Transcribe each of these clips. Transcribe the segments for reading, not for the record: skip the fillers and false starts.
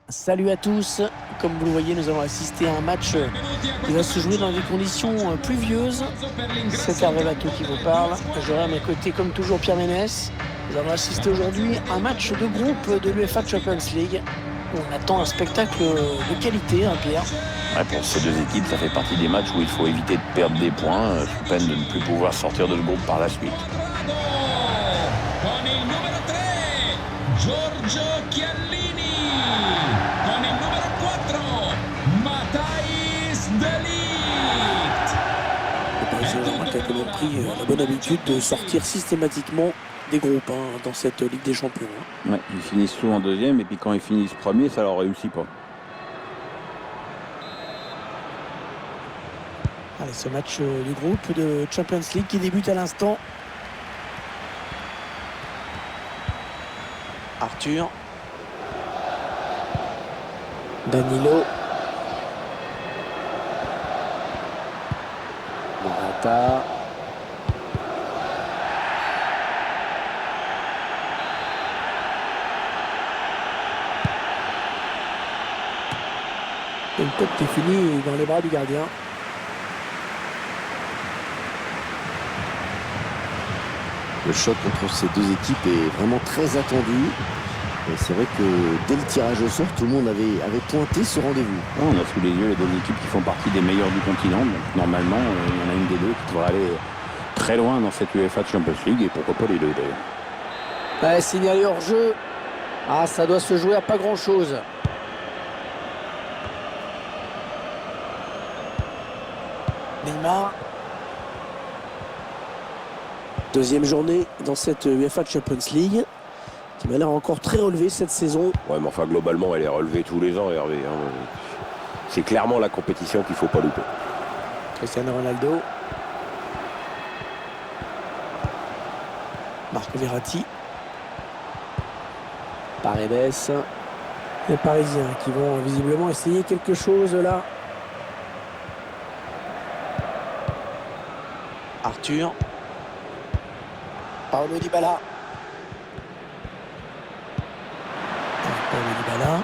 Salut à tous, comme vous le voyez nous allons assister à un match qui va se jouer dans des conditions pluvieuses. C'est Hervé Bateau qui vous parle, j'aurai à mes côtés comme toujours Pierre Ménès. Nous allons assister aujourd'hui à un match de groupe de l'UEFA Champions League. On attend un spectacle de qualité, hein, Pierre. Ouais, pour ces deux équipes, ça fait partie des matchs où il faut éviter de perdre des points, sous peine de ne plus pouvoir sortir de ce groupe par la suite. Con il numero 3, Giorgio Chiellini. Con il numero 4, Matthijs de Ligt. Le Paris Saint-Germain qui a quand même pris la bonne habitude de sortir systématiquement des groupes dans cette Ligue des Champions. Ouais, ils finissent souvent deuxième, et puis quand ils finissent premier, ça leur réussit pas. Allez, ce match du groupe de Champions League qui débute à l'instant. Arthur. Danilo. Morata. Une tête qui finit dans les bras du gardien. Le choc entre ces deux équipes est vraiment très attendu. Et c'est vrai que dès le tirage au sort, tout le monde avait pointé ce rendez-vous. On a sous les yeux les deux équipes qui font partie des meilleures du continent. Donc normalement, il y en a une des deux qui devrait aller très loin dans cette UEFA Champions League, et pourquoi pas les deux d'ailleurs. Ouais, signalé hors jeu. Ah, ça doit se jouer à pas grand-chose. Neymar. Deuxième journée dans cette UEFA Champions League qui m'a l'air encore très relevée cette saison. Ouais, mais enfin, globalement, elle est relevée tous les ans, Hervé. C'est clairement la compétition qu'il ne faut pas louper. Cristiano Ronaldo. Marco Verratti. Paredes. Les Parisiens qui vont visiblement essayer quelque chose là. Arthur. Paulo Dybala. Paulo Dybala.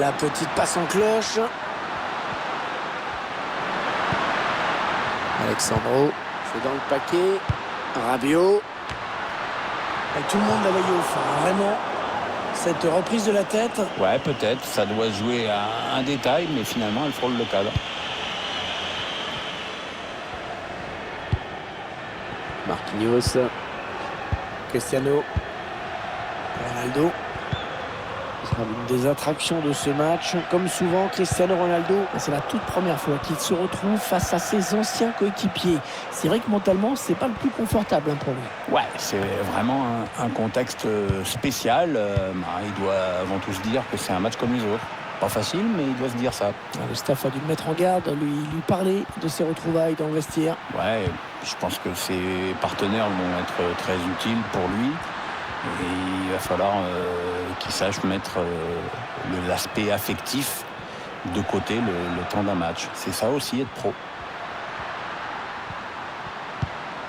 La petite passe en cloche. Alexandro. C'est dans le paquet. Rabiot. Et tout le monde l'a veillé au fond. Vraiment, cette reprise de la tête. Ouais, peut-être, ça doit se jouer à un détail, mais finalement, elle frôle le cadre. Marquinhos. Cristiano. Ronaldo. Ce sera l'une des attractions de ce match. Comme souvent, Cristiano Ronaldo, c'est la toute première fois qu'il se retrouve face à ses anciens coéquipiers. C'est vrai que mentalement, c'est pas le plus confortable pour lui. Ouais, c'est vraiment un contexte spécial. Il doit avant tout se dire que c'est un match comme les autres. Pas facile, mais il doit se dire ça. Le staff a dû le mettre en garde, lui parler de ses retrouvailles dans le vestiaire. Ouais, je pense que ses partenaires vont être très utiles pour lui. Et il va falloir qu'il sache mettre l'aspect affectif de côté le temps d'un match. C'est ça aussi, être pro.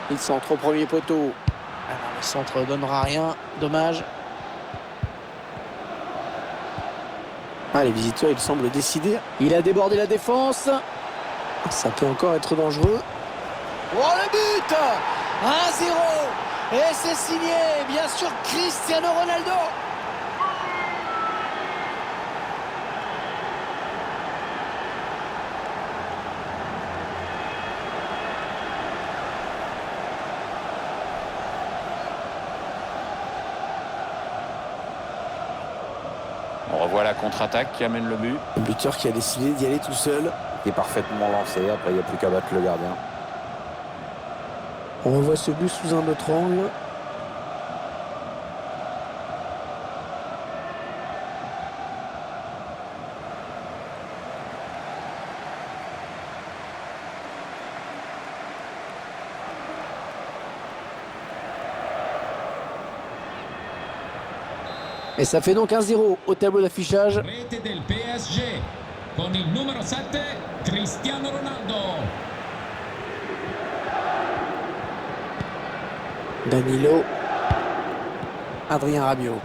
Il centre au premier poteau. Alors, le centre ne donnera rien. Dommage. Les visiteurs, il semble décider. Il a débordé la défense. Ça peut encore être dangereux. Oh, le but 1-0. Et c'est signé, bien sûr, Cristiano Ronaldo. On revoit la contre-attaque qui amène le but. Le buteur qui a décidé d'y aller tout seul. Il est parfaitement lancé. Après, il n'y a plus qu'à battre le gardien. On revoit ce but sous un autre angle. Et ça fait donc 1-0 au tableau d'affichage. Rete del PSG. Con il numero 7, Cristiano Ronaldo. Danilo. Adrien Rabiot.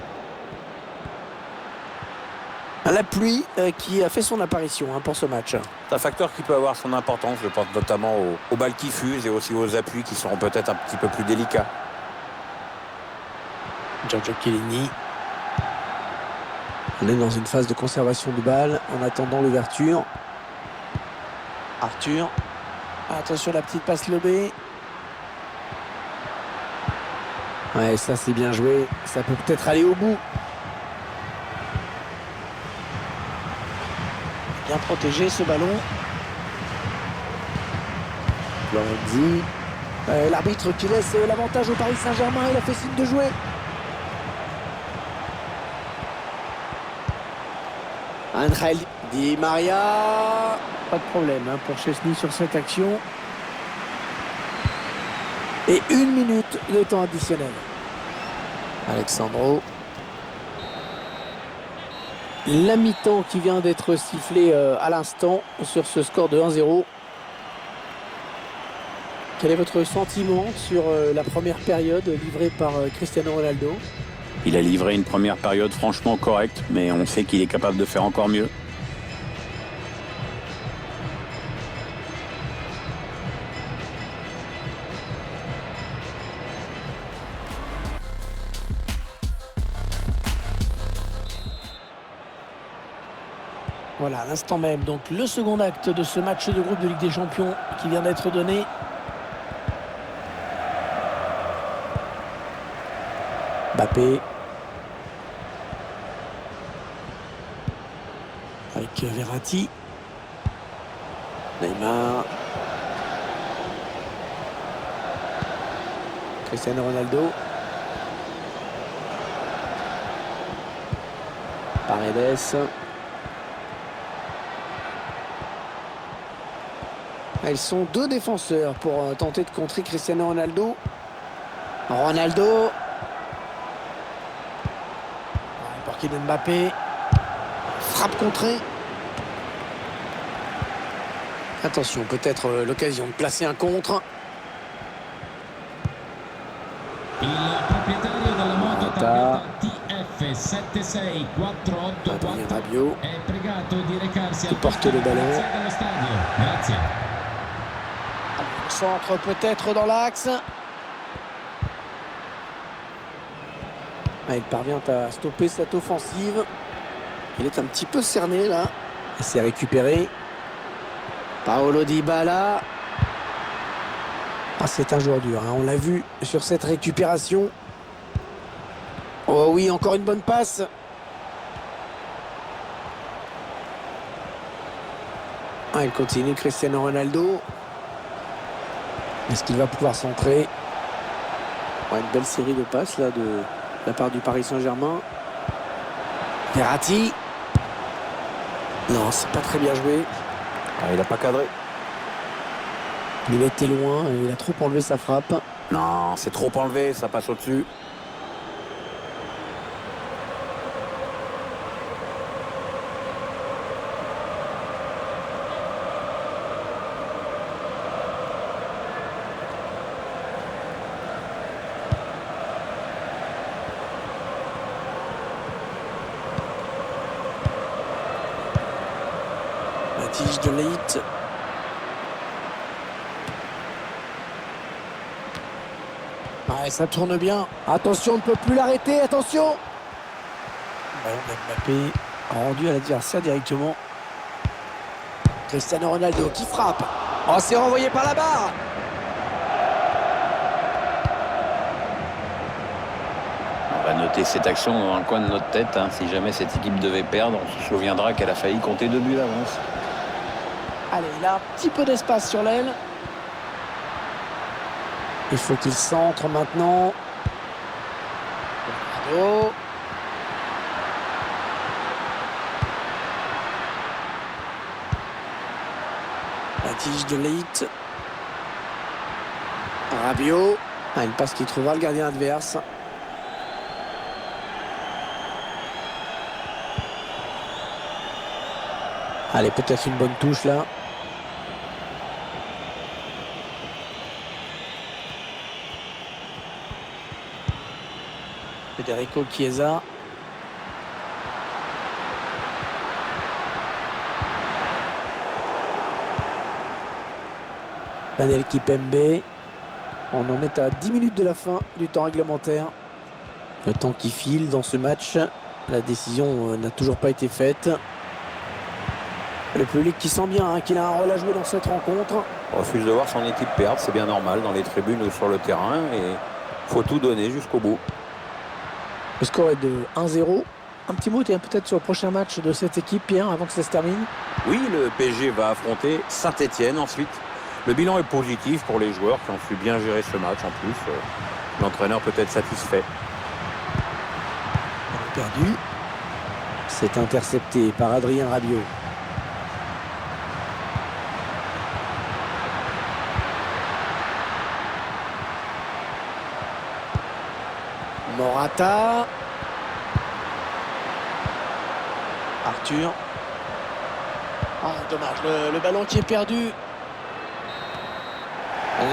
La pluie qui a fait son apparition pour ce match. C'est un facteur qui peut avoir son importance, je pense notamment aux balles qui fusent et aussi aux appuis qui seront peut-être un petit peu plus délicats. Giorgio Chiellini. On est dans une phase de conservation de balle en attendant l'ouverture. Arthur. Attention la petite passe lobée. Ouais, ça c'est bien joué. Ça peut peut-être aller au bout. Bien protégé ce ballon. Lorenzi. L'arbitre qui laisse l'avantage au Paris Saint-Germain. Il a fait signe de jouer. Angel Di Maria. Pas de problème pour Chesney sur cette action. Et 1 minute de temps additionnel. Alexandro. La mi-temps qui vient d'être sifflée à l'instant sur ce score de 1-0. Quel est votre sentiment sur la première période livrée par Cristiano Ronaldo? Il a livré une première période franchement correcte, mais on sait qu'il est capable de faire encore mieux. Voilà, à l'instant même, donc le second acte de ce match de groupe de Ligue des Champions qui vient d'être donné. Mbappé. Avec Verratti. Neymar. Cristiano Ronaldo. Paredes. Ils sont 2 défenseurs pour tenter de contrer Cristiano Ronaldo. Ronaldo. Pour Kylian Mbappé. Frappe contrée. Attention, peut-être l'occasion de placer un contre. Il proprietario della moto targata TF764884 Rabiot. è pregato di recarsi al porte le ballon. dello stadio. Grazie. Centre peut-être dans l'axe. Il parvient à stopper cette offensive. Il est un petit peu cerné là. Il s'est récupéré. Paolo Dybala. C'est un joueur dur, on l'a vu sur cette récupération. Oh oui, encore une bonne passe. Il continue, Cristiano Ronaldo. Est-ce qu'il va pouvoir centrer? Une belle série de passes là de la part du Paris Saint-Germain. Verratti. Non, c'est pas très bien joué. Il n'a pas cadré. Il était loin et il a trop enlevé sa frappe. Non, c'est trop enlevé, ça passe au-dessus. La tige de Leite. Ça tourne bien. Attention, on ne peut plus l'arrêter. Attention. Ballon d'Mbappé rendu à l'adversaire directement. Cristiano Ronaldo qui frappe. C'est renvoyé par la barre. On va noter cette action dans un coin de notre tête. Si jamais cette équipe devait perdre, on se souviendra qu'elle a failli compter 2 buts d'avance. Allez, il a un petit peu d'espace sur l'aile. Il faut qu'il centre maintenant. Ronaldo. La tige de Leite. Rabiot. Une passe qui trouvera le gardien adverse. Allez, peut-être une bonne touche là. Federico Chiesa. Panel Kipembe. On en est à 10 minutes de la fin du temps réglementaire. Le temps qui file dans ce match. La décision n'a toujours pas été faite. Le public qui sent bien qu'il a un rôle à jouer dans cette rencontre. On refuse de voir son équipe perdre, c'est bien normal dans les tribunes ou sur le terrain. Et faut tout donner jusqu'au bout. Le score est de 1-0. Un petit mot peut-être sur le prochain match de cette équipe, Pierre, avant que ça se termine. Oui, le PSG va affronter Saint-Etienne ensuite. Le bilan est positif pour les joueurs qui ont su bien gérer ce match en plus. L'entraîneur peut être satisfait. Perdu. C'est intercepté par Adrien Rabiot. Morata. Arthur. Ah, dommage, le ballon qui est perdu.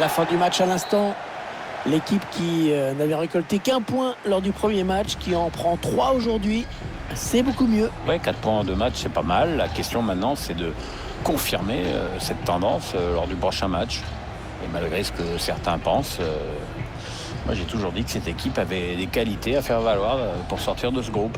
La fin du match à l'instant. L'équipe qui n'avait récolté qu'un point lors du premier match, qui en prend 3 aujourd'hui, c'est beaucoup mieux. Ouais, 4 points en 2 matchs, c'est pas mal. La question maintenant, c'est de confirmer cette tendance lors du prochain match. Et malgré ce que certains pensent, moi j'ai toujours dit que cette équipe avait des qualités à faire valoir pour sortir de ce groupe.